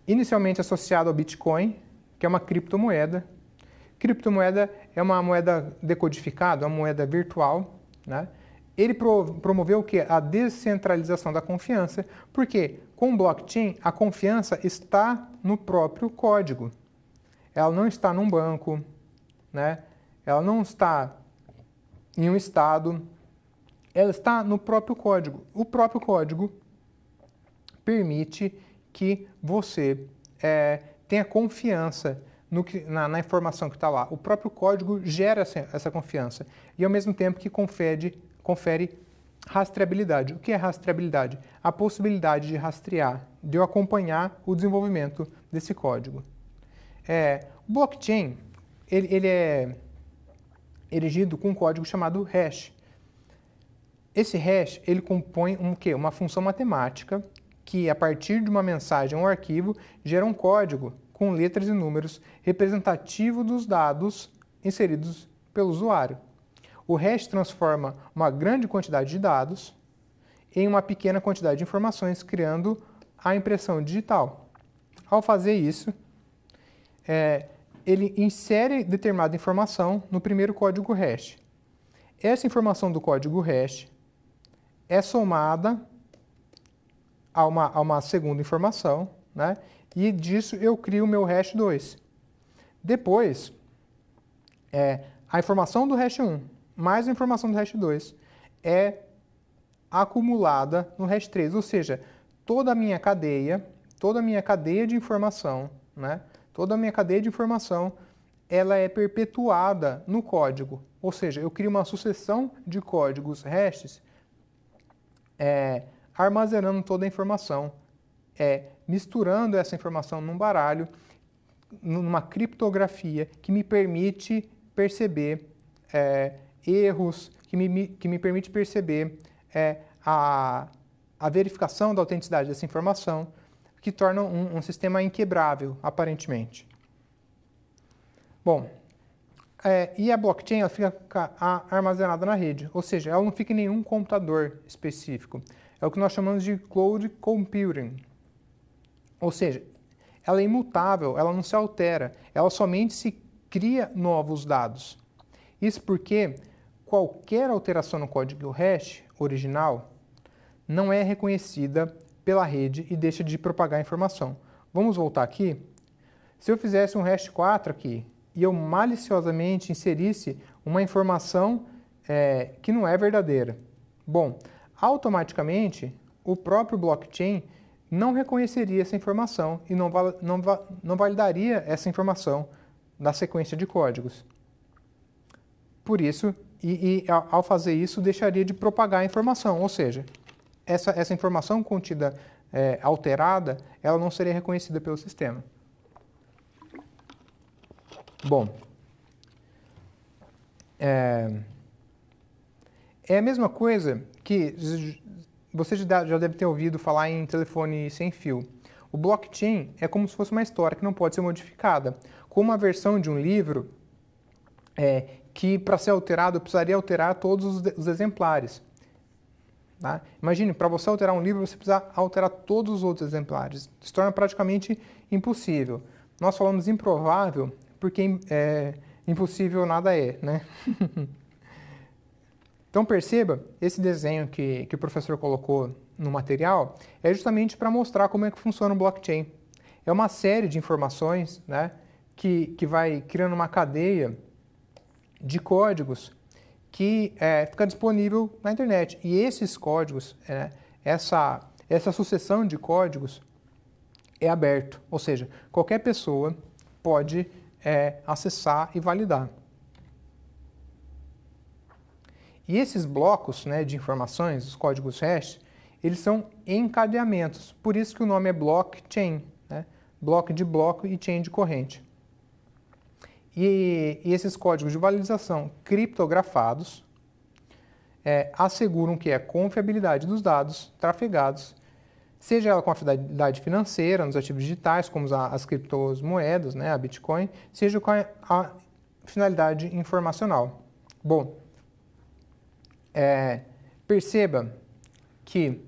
[SPEAKER 1] inicialmente associado ao Bitcoin, que é uma criptomoeda. Criptomoeda é uma moeda decodificada, uma moeda virtual, né? Ele promoveu o quê? A descentralização da confiança, porque com o blockchain a confiança está no próprio código. Ela não está num banco, né? Ela não está em um estado, ela está no próprio código. O próprio código permite que você tenha confiança na informação que está lá. O próprio código gera essa confiança e, ao mesmo tempo, que confere rastreabilidade. O que é rastreabilidade? A possibilidade de rastrear, de eu acompanhar o desenvolvimento desse código. O blockchain ele é erigido com um código chamado hash. Esse hash ele compõe uma função matemática que, a partir de uma mensagem ou arquivo, gera um código com letras e números representativo dos dados inseridos pelo usuário. O hash transforma uma grande quantidade de dados em uma pequena quantidade de informações, criando a impressão digital. Ao fazer isso, ele insere determinada informação no primeiro código hash. Essa informação do código hash é somada a uma segunda informação, né? E disso eu crio o meu hash 2. Depois, a informação do hash 1 mais a informação do hash 2 é acumulada no hash 3, ou seja, toda a minha cadeia de informação, né? Toda a minha cadeia de informação, ela é perpetuada no código. Ou seja, eu crio uma sucessão de códigos hashes armazenando toda a informação, misturando essa informação num baralho, numa criptografia que me permite perceber erros, que me permite perceber a verificação da autenticidade dessa informação, que torna um sistema inquebrável, aparentemente. Bom, e a blockchain ela fica armazenada na rede, ou seja, ela não fica em nenhum computador específico. É o que nós chamamos de cloud computing. Ou seja, ela é imutável, ela não se altera, ela somente se cria novos dados. Isso porque qualquer alteração no código hash original não é reconhecida pela rede e deixa de propagar a informação. Vamos voltar aqui? Se eu fizesse um hash 4 aqui e eu maliciosamente inserisse uma informação que não é verdadeira, bom, automaticamente o próprio blockchain não reconheceria essa informação e não validaria essa informação da sequência de códigos. Por isso, ao fazer isso, deixaria de propagar a informação, ou seja, essa informação contida alterada, ela não seria reconhecida pelo sistema. Bom, é a mesma coisa que você já deve ter ouvido falar em telefone sem fio. O blockchain é como se fosse uma história que não pode ser modificada, como uma versão de um livro que, para ser alterado, precisaria alterar todos os exemplares. Tá? Imagine, para você alterar um livro, você precisa alterar todos os outros exemplares. Se torna praticamente impossível. Nós falamos improvável porque impossível nada é, né? Então perceba, esse desenho que o professor colocou no material é justamente para mostrar como é que funciona o blockchain. É uma série de informações, né, que vai criando uma cadeia de códigos que fica disponível na internet. E esses códigos, essa sucessão de códigos é aberto, ou seja, qualquer pessoa pode acessar e validar. E esses blocos, né, de informações, os códigos hash, eles são encadeamentos. Por isso que o nome é blockchain, né? Bloco de bloco e chain de corrente. E esses códigos de validação criptografados asseguram que a confiabilidade dos dados trafegados, seja ela com a finalidade financeira, nos ativos digitais, como as criptomoedas, né, a Bitcoin, seja com a finalidade informacional. Bom, perceba que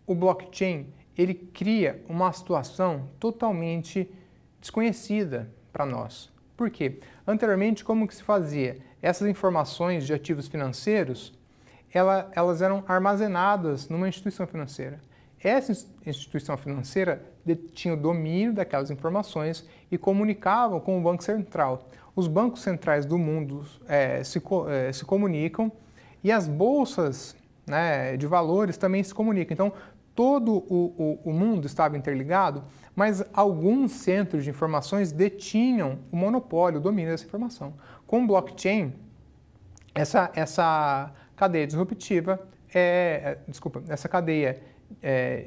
[SPEAKER 1] o blockchain ele cria uma situação totalmente desconhecida para nós. Por quê? Anteriormente, como que se fazia? Essas informações de ativos financeiros, elas eram armazenadas numa instituição financeira. Essa instituição financeira tinha o domínio daquelas informações e comunicavam com o Banco Central. Os bancos centrais do mundo se comunicam e as bolsas, né, de valores também se comunicam. Então, todo o mundo estava interligado, mas alguns centros de informações detinham o monopólio, o domínio dessa informação. Com o blockchain, essa cadeia disruptiva, essa cadeia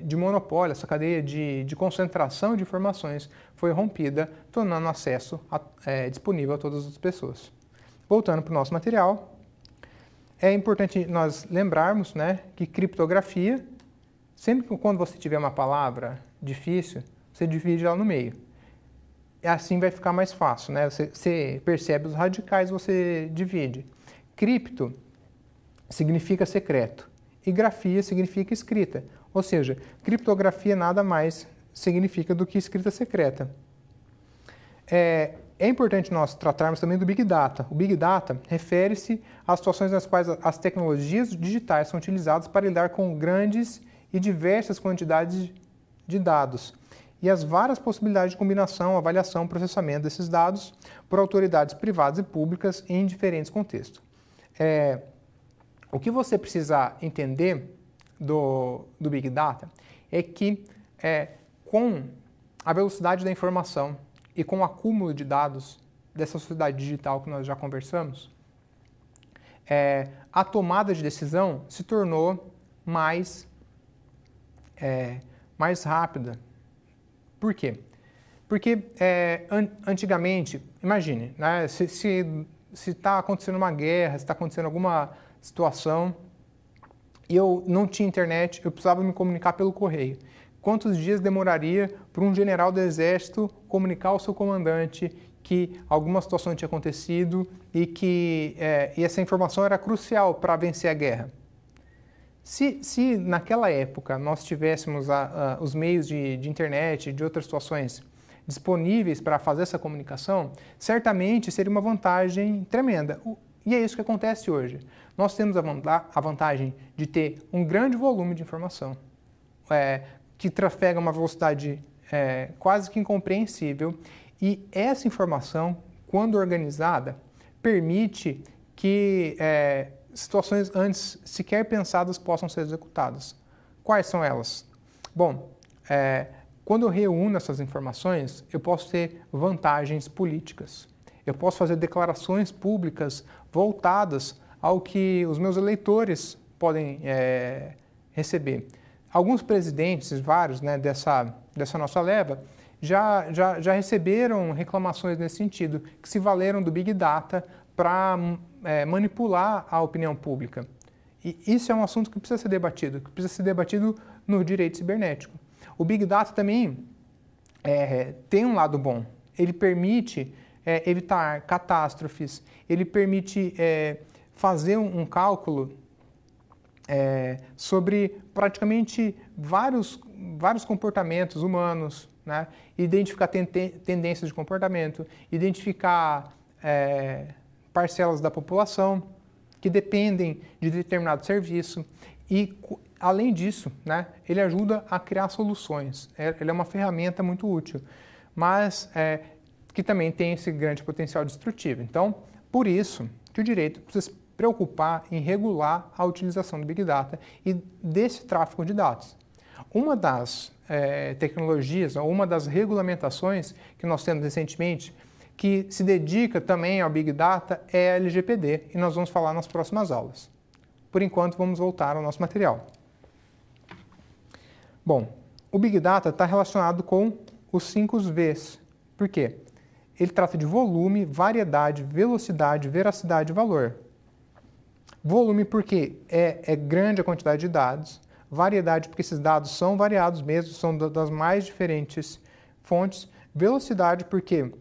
[SPEAKER 1] de monopólio, essa cadeia de concentração de informações foi rompida, tornando o acesso disponível a todas as pessoas. Voltando para o nosso material, é importante nós lembrarmos, né, que criptografia, sempre que quando você tiver uma palavra difícil, você divide ela no meio. E assim vai ficar mais fácil, né? Você percebe os radicais, você divide. Cripto significa secreto e grafia significa escrita. Ou seja, criptografia nada mais significa do que escrita secreta. É importante nós tratarmos também do Big Data. O Big Data refere-se às situações nas quais as tecnologias digitais são utilizadas para lidar com grandes e diversas quantidades de dados e as várias possibilidades de combinação, avaliação, processamento desses dados por autoridades privadas e públicas em diferentes contextos. O que você precisa entender do Big Data é que com a velocidade da informação e com o acúmulo de dados dessa sociedade digital que nós já conversamos, a tomada de decisão se tornou mais rápida. Por quê? Porque antigamente, imagine, né, se está acontecendo uma guerra, se está acontecendo alguma situação e eu não tinha internet, eu precisava me comunicar pelo correio. Quantos dias demoraria para um general do exército comunicar ao seu comandante que alguma situação tinha acontecido e que essa informação era crucial para vencer a guerra? Se naquela época nós tivéssemos os meios de internet, de outras situações disponíveis para fazer essa comunicação, certamente seria uma vantagem tremenda. E é isso que acontece hoje. Nós temos a vantagem de ter um grande volume de informação, que trafega uma velocidade quase que incompreensível, e essa informação, quando organizada, permite que situações antes sequer pensadas possam ser executadas. Quais são elas? Bom, quando eu reúno essas informações, eu posso ter vantagens políticas. Eu posso fazer declarações públicas voltadas ao que os meus eleitores podem receber. Alguns presidentes, vários, né, dessa nossa leva, já receberam reclamações nesse sentido, que se valeram do Big Data para manipular a opinião pública. E isso é um assunto que precisa ser debatido no direito cibernético. O Big Data também tem um lado bom. Ele permite evitar catástrofes, ele permite fazer um cálculo sobre praticamente vários comportamentos humanos, né? Identificar tendências de comportamento, identificar parcelas da população que dependem de determinado serviço e, além disso, né, ele ajuda a criar soluções. Ele é uma ferramenta muito útil, mas que também tem esse grande potencial destrutivo. Então, por isso que o direito precisa se preocupar em regular a utilização do Big Data e desse tráfego de dados. Uma das tecnologias, ou uma das regulamentações que nós temos recentemente, que se dedica também ao Big Data, é a LGPD, e nós vamos falar nas próximas aulas. Por enquanto, vamos voltar ao nosso material. Bom, o Big Data está relacionado com os 5 Vs. Por quê? Ele trata de volume, variedade, velocidade, veracidade e valor. Volume porque é grande a quantidade de dados. Variedade porque esses dados são variados mesmo, são das mais diferentes fontes. Velocidade porque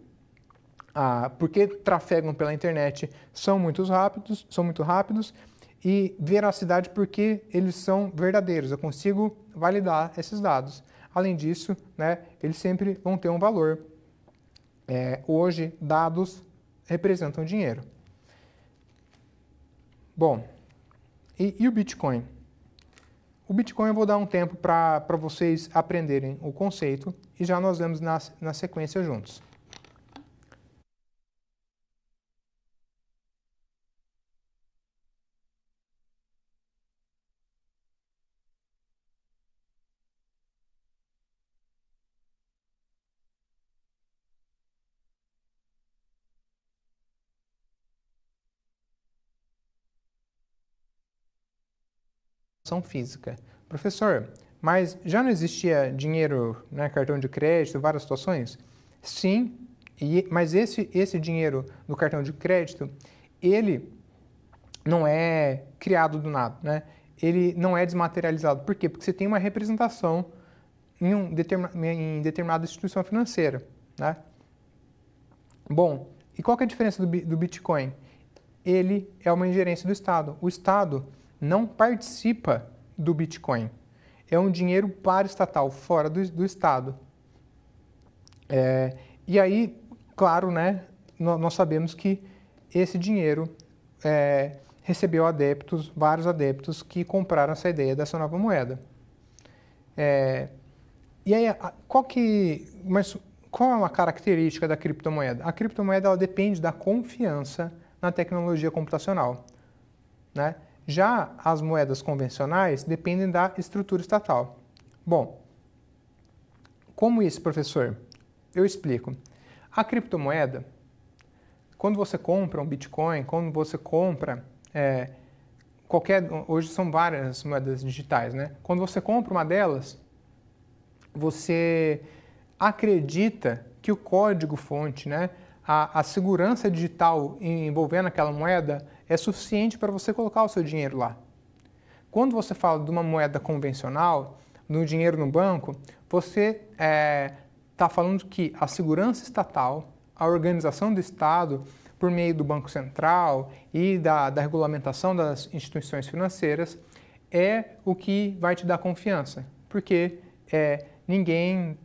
[SPEAKER 1] trafegam pela internet são muito rápidos, e veracidade porque eles são verdadeiros, eu consigo validar esses dados. Além disso, né, eles sempre vão ter um valor. Hoje, dados representam dinheiro. Bom, e o Bitcoin? O Bitcoin eu vou dar um tempo para vocês aprenderem o conceito e já nós vemos na sequência juntos. Física. Professor, mas já não existia dinheiro, né, cartão de crédito, várias situações? Sim, mas esse dinheiro do cartão de crédito, ele não é criado do nada, né? Ele não é desmaterializado. Por quê? Porque você tem uma representação em determinada instituição financeira, né? Bom, e qual que é a diferença do Bitcoin? Ele é uma ingerência do Estado. O Estado não participa do Bitcoin. É um dinheiro paraestatal, fora do Estado. E aí, claro, né, nós sabemos que esse dinheiro recebeu vários adeptos que compraram essa ideia dessa nova moeda. E aí, qual é uma característica da criptomoeda? A criptomoeda ela depende da confiança na tecnologia computacional, né? Já as moedas convencionais dependem da estrutura estatal. Bom, como isso, professor? Eu explico. A criptomoeda, quando você compra um Bitcoin, quando você compra hoje são várias moedas digitais, né? Quando você compra uma delas, você acredita que o código-fonte, né, a segurança digital envolvendo aquela moeda é suficiente para você colocar o seu dinheiro lá. Quando você fala de uma moeda convencional, no dinheiro no banco, você está falando que a segurança estatal, a organização do Estado, por meio do Banco Central e da regulamentação das instituições financeiras, é o que vai te dar confiança. Porque ninguém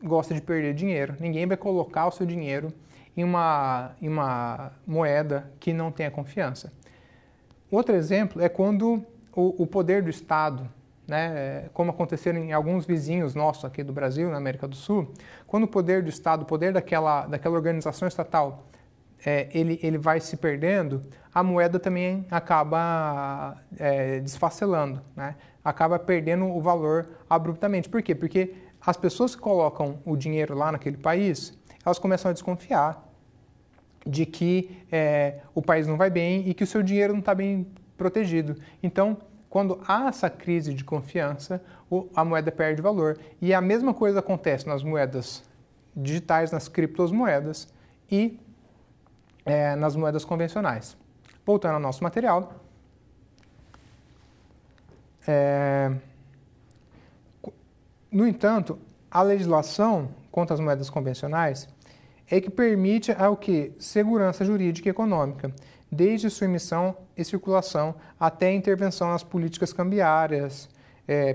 [SPEAKER 1] gosta de perder dinheiro, ninguém vai colocar o seu dinheiro em uma moeda que não tenha confiança. Outro exemplo é quando o poder do Estado, né, como aconteceram em alguns vizinhos nossos aqui do Brasil, na América do Sul, quando o poder do Estado, o poder daquela organização estatal, ele vai se perdendo, a moeda também acaba desfacelando, né? Acaba perdendo o valor abruptamente. Por quê? Porque as pessoas que colocam o dinheiro lá naquele país, elas começam a desconfiar de que o país não vai bem e que o seu dinheiro não está bem protegido. Então, quando há essa crise de confiança, a moeda perde valor. E a mesma coisa acontece nas moedas digitais, nas criptomoedas e nas moedas convencionais. Voltando ao nosso material. No entanto, a legislação contra as moedas convencionais é que permite ao que? Segurança jurídica e econômica, desde sua emissão e circulação até a intervenção nas políticas cambiárias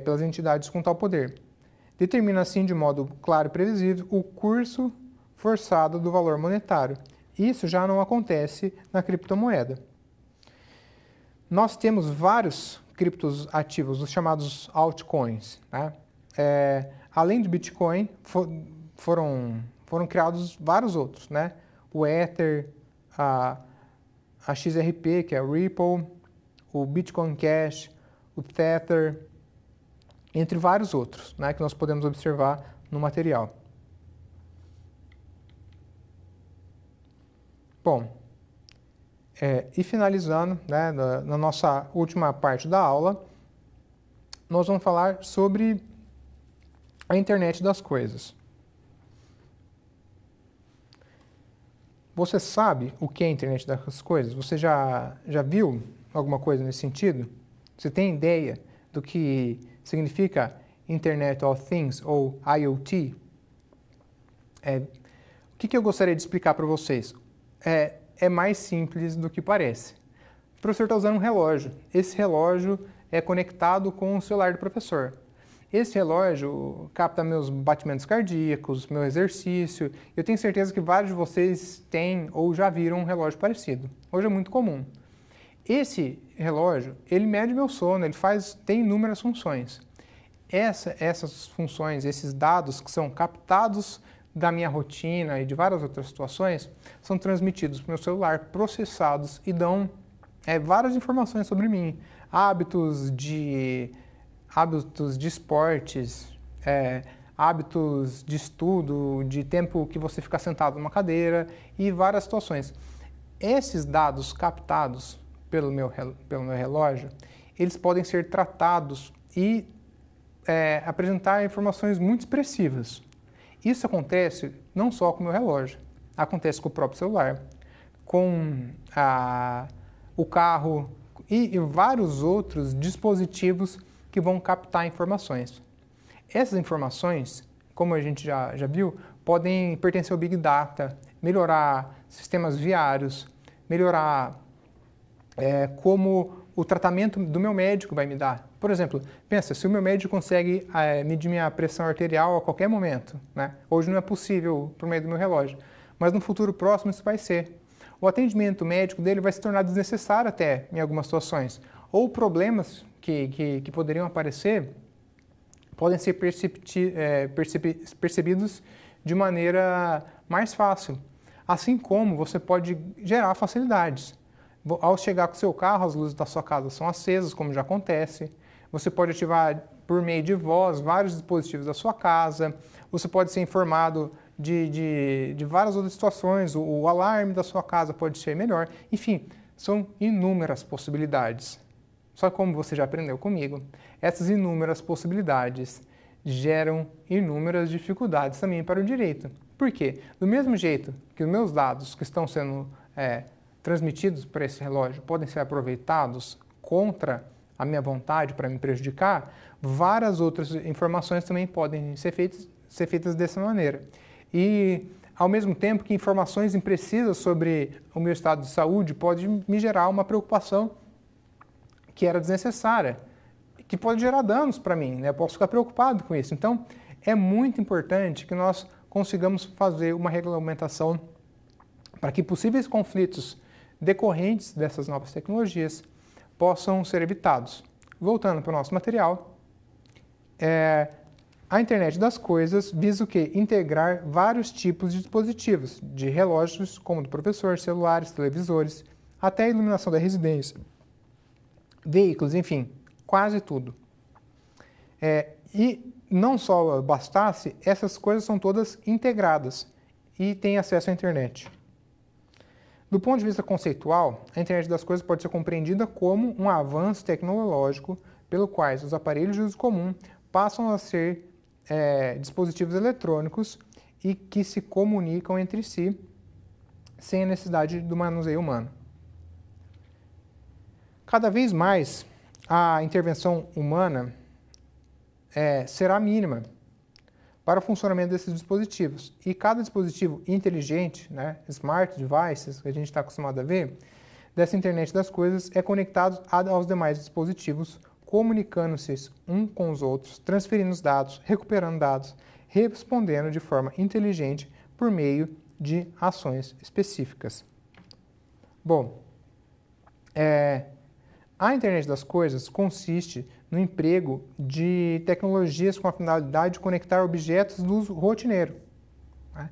[SPEAKER 1] pelas entidades com tal poder. Determina assim, de modo claro e previsível, o curso forçado do valor monetário. Isso já não acontece na criptomoeda. Nós temos vários criptoativos, os chamados altcoins, né? Além do Bitcoin, foram criados vários outros, né? O Ether, a XRP, que é o Ripple, o Bitcoin Cash, o Tether, entre vários outros, né, que nós podemos observar no material. Bom, e finalizando, né, na nossa última parte da aula, nós vamos falar sobre a internet das coisas. Você sabe o que é a internet das coisas? Você já viu alguma coisa nesse sentido? Você tem ideia do que significa Internet of Things ou IoT? O que eu gostaria de explicar para vocês? É mais simples do que parece. O professor está usando um relógio. Esse relógio é conectado com o celular do professor. Esse relógio capta meus batimentos cardíacos, meu exercício. Eu tenho certeza que vários de vocês têm ou já viram um relógio parecido. Hoje é muito comum. Esse relógio, ele mede meu sono, tem inúmeras funções. Essas funções, esses dados que são captados da minha rotina e de várias outras situações, são transmitidos para o meu celular, processados e dão várias informações sobre mim. Hábitos de esportes, hábitos de estudo, de tempo que você fica sentado numa cadeira e várias situações. Esses dados captados pelo meu relógio, eles podem ser tratados e apresentar informações muito expressivas. Isso acontece não só com o meu relógio, acontece com o próprio celular, com o carro e vários outros dispositivos que vão captar informações. Essas informações, como a gente já viu, podem pertencer ao Big Data, melhorar sistemas viários, melhorar como o tratamento do meu médico vai me dar. Por exemplo, pensa, se o meu médico consegue medir minha pressão arterial a qualquer momento, né? Hoje não é possível por meio do meu relógio, mas no futuro próximo isso vai ser. O atendimento médico dele vai se tornar desnecessário até em algumas situações. Ou problemas que poderiam aparecer podem ser percebidos de maneira mais fácil. Assim como você pode gerar facilidades. Ao chegar com o seu carro, as luzes da sua casa são acesas, como já acontece. Você pode ativar por meio de voz vários dispositivos da sua casa, você pode ser informado de várias outras situações, o alarme da sua casa pode ser melhor, enfim, são inúmeras possibilidades. Só que como você já aprendeu comigo, essas inúmeras possibilidades geram inúmeras dificuldades também para o direito. Por quê? Do mesmo jeito que os meus dados que estão sendo transmitidos para esse relógio podem ser aproveitados contra a minha vontade para me prejudicar, várias outras informações também podem ser feitas dessa maneira. E, ao mesmo tempo que informações imprecisas sobre o meu estado de saúde podem me gerar uma preocupação que era desnecessária, que pode gerar danos para mim, né? Eu posso ficar preocupado com isso. Então, é muito importante que nós consigamos fazer uma regulamentação para que possíveis conflitos decorrentes dessas novas tecnologias possam ser evitados. Voltando para o nosso material, a internet das coisas visa o quê? Integrar vários tipos de dispositivos, de relógios, como do professor, celulares, televisores, até a iluminação da residência, veículos, enfim, quase tudo. E não só bastasse, essas coisas são todas integradas e têm acesso à internet. Do ponto de vista conceitual, a internet das coisas pode ser compreendida como um avanço tecnológico pelo qual os aparelhos de uso comum passam a ser dispositivos eletrônicos e que se comunicam entre si sem a necessidade do manuseio humano. Cada vez mais, a intervenção humana será mínima para o funcionamento desses dispositivos. E cada dispositivo inteligente, né, smart devices, que a gente está acostumado a ver, dessa internet das coisas, é conectado aos demais dispositivos, comunicando-se um com os outros, transferindo os dados, recuperando dados, respondendo de forma inteligente por meio de ações específicas. Bom, a internet das coisas consiste no emprego de tecnologias com a finalidade de conectar objetos do uso rotineiro, né?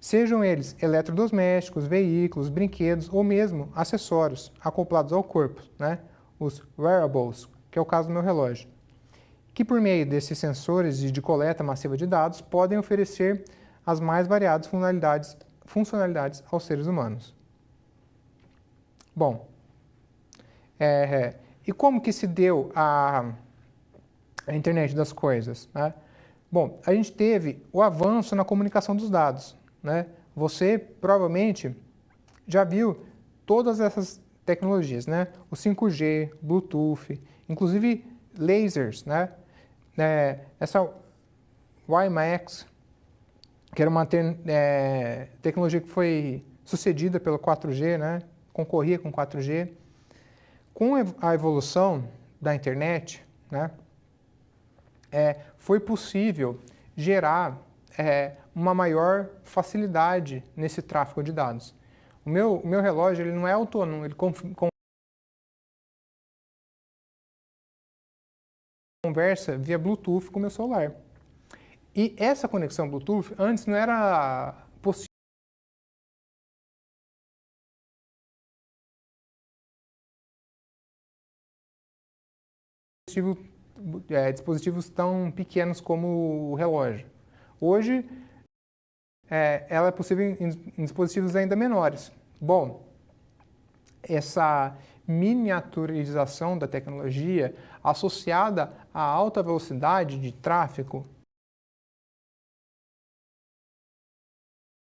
[SPEAKER 1] Sejam eles eletrodomésticos, veículos, brinquedos ou mesmo acessórios acoplados ao corpo, né? Os wearables, que é o caso do meu relógio, que por meio desses sensores de coleta massiva de dados podem oferecer as mais variadas funcionalidades aos seres humanos. Bom, e como que se deu a internet das coisas, né? Bom, a gente teve o avanço na comunicação dos dados, né? Você provavelmente já viu todas essas tecnologias, né? O 5G, Bluetooth, inclusive lasers, né? Essa WiMAX, que era uma tecnologia que foi sucedida pelo 4G, né? Concorria com 4G. Com a evolução da internet, né, foi possível gerar uma maior facilidade nesse tráfego de dados. O meu relógio ele não é autônomo, ele conversa via Bluetooth com o meu celular. E essa conexão Bluetooth antes não era possível. Dispositivos tão pequenos como o relógio. Hoje, ela é possível em dispositivos ainda menores. Bom, essa miniaturização da tecnologia associada à alta velocidade de tráfego